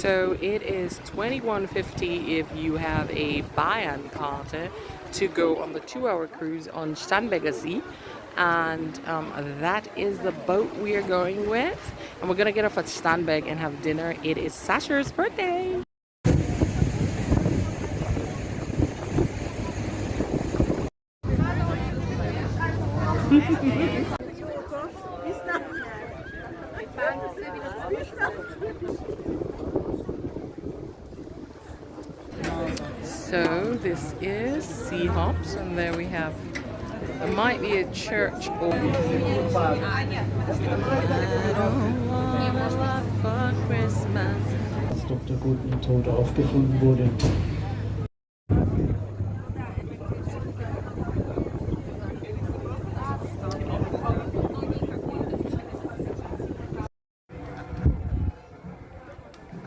So it is 21.50 if you have a Bayernkarte to go on the 2-hour cruise on Starnberger Sea. And that is the boat we are going with. And we're going to get off at Starnberg and have dinner. It is Sasha's birthday. So this is Sea Hops, and there we have, there might be a church or I don't want a lot for Christmas. Dr. Guten tot aufgefunden wurde.